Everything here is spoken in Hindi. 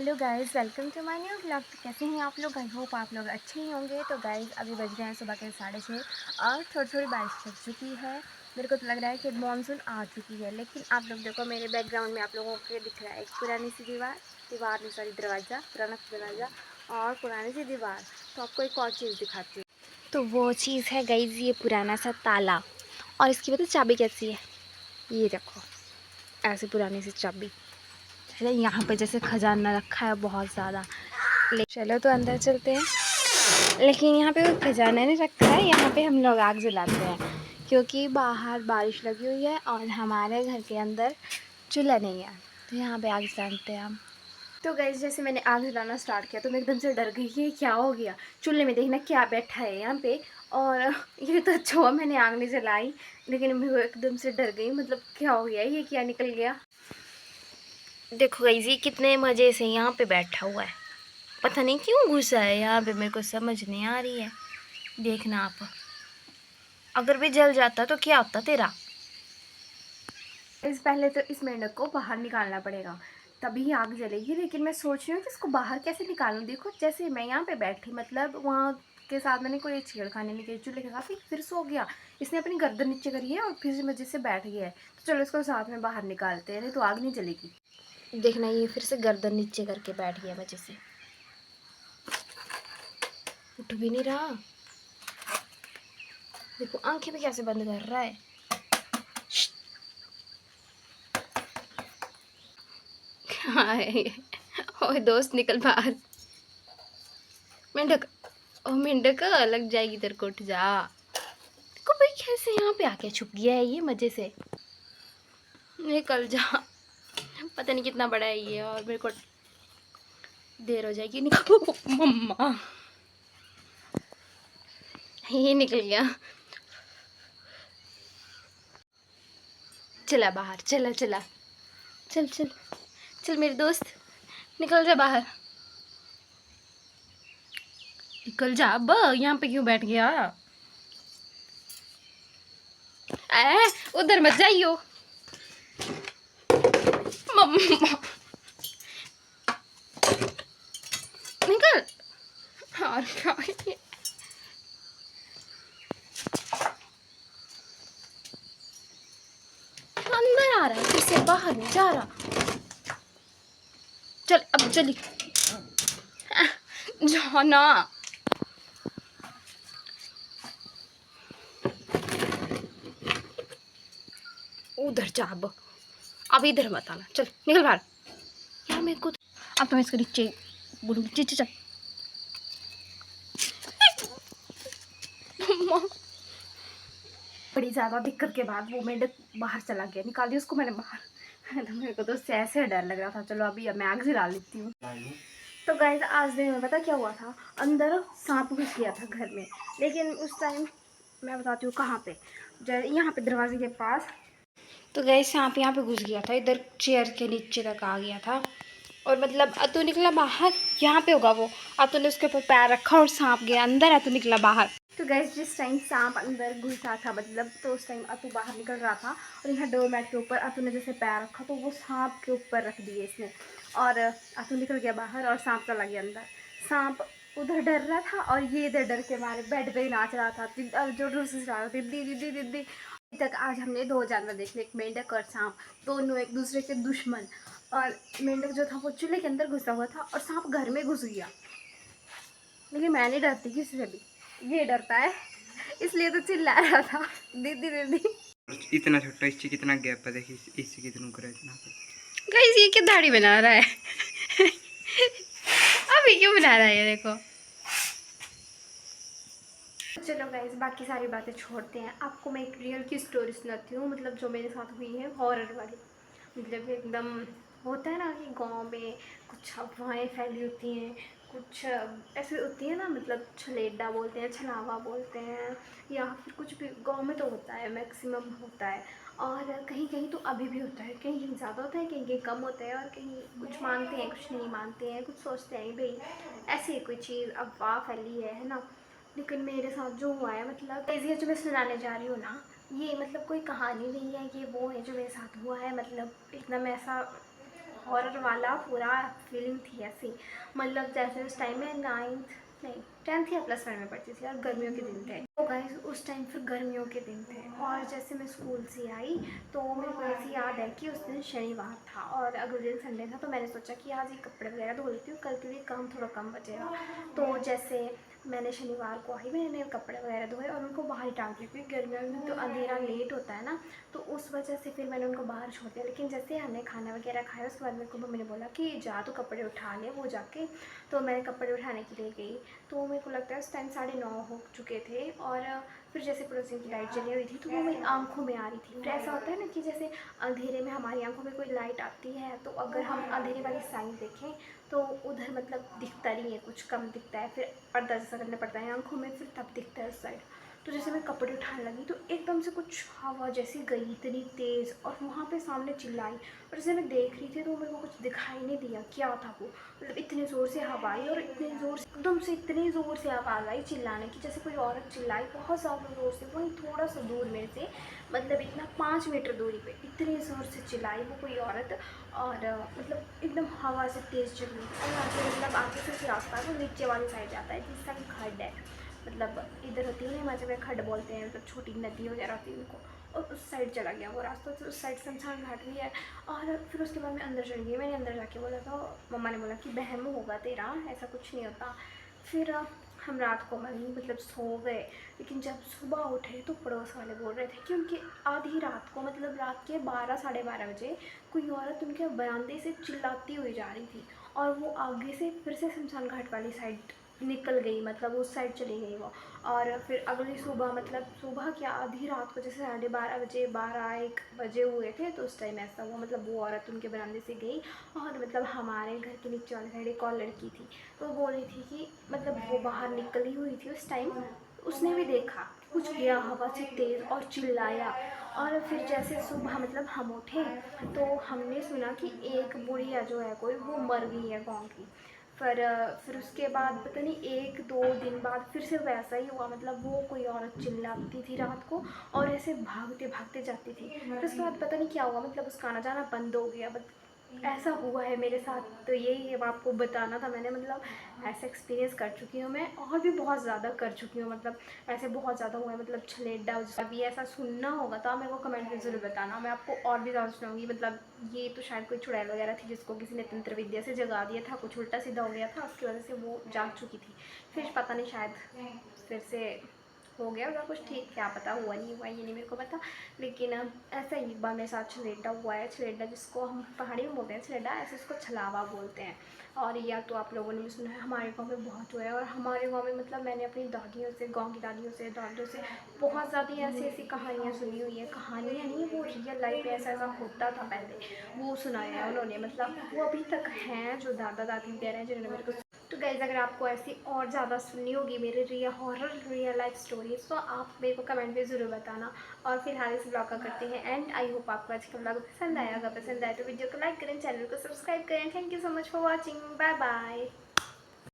Hello guys, welcome to my new blog. तो कैसे हैं आप लोग? आई होप आप लोग अच्छे ही होंगे। तो गाइस अभी बज गए हैं सुबह के 6:30 और थोड़ी थोड़ी बारिश लग चुकी है। मेरे को तो लग रहा है कि मानसून आ चुकी है। लेकिन आप लोग देखो, मेरे बैकग्राउंड में आप लोगों को दिख रहा है एक पुरानी सी दीवार नहीं सॉरी दरवाज़ा, पुराना सा दरवाज़ा और पुरानी सी दीवार। तो आपको एक और चीज़ दिखाती हूँ। तो वो चीज़ है गाइस, ये पुराना सा ताला। और इसकी पता चाबी कैसी है? ये देखो, ऐसी पुरानी सी चाबी। यहाँ पे जैसे खजाना रखा है बहुत ज़्यादा। चलो तो अंदर चलते हैं। लेकिन यहाँ पे कोई खजाना नहीं रखा है, यहाँ पे हम लोग आग जलाते हैं क्योंकि बाहर बारिश लगी हुई है और हमारे घर के अंदर चूल्हा नहीं है। तो यहाँ पे आग जलाते हैं हम। तो गाइस जैसे मैंने आग जलाना स्टार्ट किया तो मैं एकदम से डर गई कि क्या हो गया। चूल्हे में देखना क्या बैठा है यहाँ पे। और ये तो अच्छा हुआ मैंने आग नहीं जलाई, लेकिन मैं एकदम से डर गई। मतलब क्या हो गया, ये क्या निकल गया। देखो गाइस, ये कितने मज़े से यहाँ पे बैठा हुआ है। पता नहीं क्यों घुसा है यहाँ पे, मेरे को समझ नहीं आ रही है। देखना आप, अगर भी जल जाता तो क्या होता तेरा। इस पहले तो इस मेंढक को बाहर निकालना पड़ेगा, तभी आग जलेगी। लेकिन मैं सोच रही हूँ कि इसको बाहर कैसे निकालूं। देखो जैसे मैं यहाँ पे बैठी, मतलब वहाँ के साथ मैंने कोई छेड़खानी नहीं की चूल्हे के साथ, फिर सो गया। इसने अपनी गर्दन नीचे करी है और फिर मजे से बैठ गया है। तो चलो इसको साथ में बाहर निकालते हैं, नहीं तो आग नहीं जलेगी। देखना, ये फिर से गर्दन नीचे करके बैठ गया मजे से, उठ भी नहीं रहा। देखो आंखें भी कैसे बंद कर रहा है। ओए दोस्त निकल बाहर। मेंढक, ओ मेंढक लग जाएगी तेरे को, उठ जा। देखो भाई कैसे यहाँ पे आके छुप गया है ये मजे से। निकल जा। पता नहीं कितना बड़ा है ये और मेरे को देर हो जाएगी। निकल मम्मा, ये निकल गया। चला बाहर, चला चला, चल चल चल मेरे दोस्त, निकल जा बाहर। निकल जा अब, यहाँ पे क्यों बैठ गया। उधर मत जाइयो मम्मा, निकल। और क्या ये? अंदर आ रहा है फिर से, बाहर नहीं जा रहा। चल अब चली जाना। उधर जा अब इधर मत आना। चल निकल बाहर। यार मेरे को अब तो मैं इसको नीचे बोलूँगी। चल चल मम्मा। बड़ी ज़्यादा दिक्कत के बाद वो मेंढक बाहर चला गया, निकाल दिया उसको मैंने बाहर। तो मेरे को तो उससे ऐसे डर लग रहा था। चलो अभी अब मैं आग जला लेती हूँ। तो गाइस आज दिन में पता क्या हुआ था, अंदर सांप घुस गया था घर में। लेकिन उस टाइम मैं बताती हूँ कहाँ पे, यहाँ पे दरवाजे के पास। तो गैस सांप यहाँ पे घुस गया था, इधर चेयर के नीचे तक आ गया था। और मतलब अतु निकला बाहर, यहाँ पे होगा वो। अतु ने उसके ऊपर पैर रखा और सांप गया अंदर, अतु निकला बाहर। तो गैस जिस टाइम सांप अंदर घुसा था, मतलब तो उस टाइम अतु बाहर निकल रहा था। और यहाँ डोरमैट के ऊपर अतु ने जैसे पैर रखा तो वो सांप के ऊपर रख दिए इसने। और अतु निकल गया बाहर और सांप चला गया अंदर। सांप उधर डर रहा था और ये इधर डर के मारे बेड पे ही नाच रहा था, जोर से रहा था, दीदी दीदी दीदी। तक आज हमने दो जानवर देख लिए, एक मेंढक और सांप, दोनों एक दूसरे के दुश्मन। और मेंढक जो था वो चूल्हे के अंदर घुसा हुआ था और सांप घर में घुस गया। लेकिन मैं नहीं डरती किसी से भी, ये डरता है, इसलिए तो चिल्ला रहा था दीदी दीदी। इतना छोटा, इससे कितना गैप है, देखिए इससे कितना करे इतना। गाइस ये क्या दाढ़ी बना रहा है। अभी क्यों बना रहा है ये देखो। चलो गाइस बाकी सारी बातें छोड़ते हैं, आपको मैं एक रियल की स्टोरी सुनाती हूँ, मतलब जो मेरे साथ हुई है, हॉरर वाली। मतलब एकदम होता है ना कि गांव में कुछ अफवाहें फैली होती हैं, कुछ ऐसे होती है ना, मतलब छलेडा बोलते हैं, छलावा बोलते हैं, या फिर कुछ भी गांव में तो होता है, मैक्सिमम होता है। और कहीं कहीं तो अभी भी होता है, कहीं कहीं ज़्यादा होता है, कहीं कहीं कम होता है। और कहीं कुछ मानते हैं, कुछ नहीं मानते हैं, कुछ सोचते हैं भाई ऐसी कोई चीज़ अफवाह फैली है ना। लेकिन मेरे साथ जो हुआ है, मतलब ये जो मैं सुनाने जा रही हूँ ना, ये मतलब कोई कहानी नहीं है, ये वो है जो मेरे साथ हुआ है। मतलब एकदम ऐसा हॉरर वाला पूरा फीलिंग थी ऐसी। मतलब जैसे उस टाइम में 9th नहीं 10th या +1 में पढ़ती थी और गर्मियों के दिन थे। तो गाइस उस टाइम फिर गर्मियों के दिन थे और जैसे मैं स्कूल से आई तो मेरे को ऐसी याद है कि उस दिन शनिवार था और अगले दिन संडे था। तो मैंने सोचा कि आज ये कपड़े वगैरह धो लेती हूँ, कल के लिए काम थोड़ा कम बचेगा। तो जैसे मैंने शनिवार को आई, मैंने कपड़े वगैरह धोए और उनको बाहर ही टांग दिए क्योंकि गर्मियों में तो अंधेरा लेट होता है ना, तो उस वजह से फिर मैंने उनको बाहर छोड़ दिया। लेकिन जैसे हमने खाना वगैरह खाया उसके बाद मेरे को मम्मी ने बोला कि जा तो कपड़े उठा ले वो जाके। तो मैंने कपड़े उठाने के लिए गई तो मेरे को लगता है उस टाइम 9:30 हो चुके थे और फिर जैसे पड़ोसियों की लाइट जली हुई थी तो वो मेरी आंखों में आ रही थी। फिर ऐसा होता है ना कि जैसे अंधेरे में हमारी आंखों में कोई लाइट आती है तो अगर हम अंधेरे वाली साइड देखें तो उधर मतलब दिखता नहीं है, कुछ कम दिखता है, फिर पर्दा जैसा करना पड़ता है आंखों में, फिर तब दिखता है उस साइड। तो जैसे मैं कपड़े उठाने लगी तो एकदम से कुछ हवा जैसी गई इतनी तेज़ और वहाँ पे सामने चिल्लाई और जैसे मैं देख रही थी तो मेरे को कुछ दिखाई नहीं दिया क्या था वो। मतलब इतने ज़ोर से हवा आई और इतने ज़ोर से एकदम से इतनी ज़ोर से आवाज़ आई चिल्लाने की, जैसे कोई औरत चिल्लाई बहुत ज़्यादा ज़ोर से, वहीं थोड़ा सा दूर मेरे से, मतलब इतना 5 मीटर दूरी पे इतनी ज़ोर से चिल्लाई वो कोई औरत। और मतलब एकदम हवा से तेज़ चल रही थी और यहाँ पे मतलब आगे से रास्ता वो नीचे वाली साइड जाता है जिसका कि खड्ड है, मतलब इधर होती है ना हिमाचल में खड्ड बोलते हैं, मतलब छोटी नदी वगैरह होती है उनको, और उस साइड चला गया वो रास्ता। तो उस साइड शमशान घाट भी है। और फिर उसके बाद मैं अंदर चली गई, मैंने अंदर जाके बोला था, मम्मा ने बोला कि बहम होगा तेरा, ऐसा कुछ नहीं होता। फिर हम रात को मतलब सो गए। लेकिन जब सुबह उठे तो पड़ोस वाले बोल रहे थे कि उनके आधी रात को मतलब रात के 12 साढ़े 12 बजे कोई औरत उनके बरामदे से चिल्लाती हुई जा रही थी और वो आगे से फिर से शमशान घाट वाली साइड निकल गई, मतलब उस साइड चली गई वो। और फिर अगली सुबह मतलब सुबह क्या आधी रात को जैसे 12:30 बजे 12-1 बजे हुए थे तो उस टाइम ऐसा हुआ, मतलब वो औरत उनके बरामदे से गई और मतलब हमारे घर के नीचे वाली साइड एक और लड़की थी तो वो बोल रही थी कि मतलब वो बाहर निकली हुई थी उस टाइम, उसने भी देखा कुछ गया हवा से तेज़ और चिल्लाया। और फिर जैसे सुबह मतलब हम उठे तो हमने सुना कि एक बुढ़िया जो है कोई वो मर गई है गाँव की। फिर उसके बाद पता नहीं 1-2 दिन बाद फिर से वैसा ही हुआ, मतलब वो कोई औरत चिल्लाती थी रात को और ऐसे भागते भागते जाती थी। फिर उसके बाद पता नहीं क्या हुआ, मतलब उसका आना जाना बंद हो गया, बट ऐसा हुआ है मेरे साथ। तो यही है आपको बताना था मैंने, मतलब ऐसा एक्सपीरियंस कर चुकी हूँ मैं और भी बहुत ज़्यादा कर चुकी हूँ, मतलब ऐसे बहुत ज़्यादा हुआ है। मतलब छलेडा अभी ऐसा सुनना होगा तो आप मेरे को कमेंट में ज़रूर बताना, मैं आपको और भी ज़्यादा सुनाऊंगी। मतलब ये तो शायद कोई चुड़ैल वगैरह थी जिसको किसी ने तंत्र विद्या से जगा दिया था, कुछ उल्टा सीधा हो गया था उसकी वजह से वो जाग चुकी थी। फिर पता नहीं शायद फिर से हो गया होगा कुछ ठीक, क्या पता हुआ नहीं हुआ ये नहीं मेरे को पता। लेकिन ऐसा ही एक बार मेरे साथ छलेडा हुआ है, छलेडा जिसको हम पहाड़ी में बोलते हैं छलेडा, ऐसे उसको छलावा बोलते हैं। और या तो आप लोगों ने भी सुना है, हमारे गांव में बहुत हुआ है। और हमारे गांव में मतलब मैंने अपनी दादियों से, गांव की दादियों से, दादियों से बहुत ज़्यादा ऐसी ऐसी कहानियाँ सुनी हुई है। कहानियाँ नहीं, वो रियल लाइफ में ऐसा ऐसा होता था पहले, वो सुनाया है उन्होंने, मतलब वो अभी तक हैं जो दादा दादी वगैरह हैं जिन्होंने मेरे को। तो गाइज़ अगर आपको ऐसी और ज़्यादा सुननी होगी मेरे रियल लाइफ स्टोरीज तो आप मेरे को कमेंट में ज़रूर बताना। और फिलहाल इस ब्लॉग का करते हैं एंड। आई होप आपको आज का ब्लॉग पसंद आया, अगर पसंद आए तो वीडियो को लाइक करें, चैनल को सब्सक्राइब करें। Thank you so much for watching, bye bye.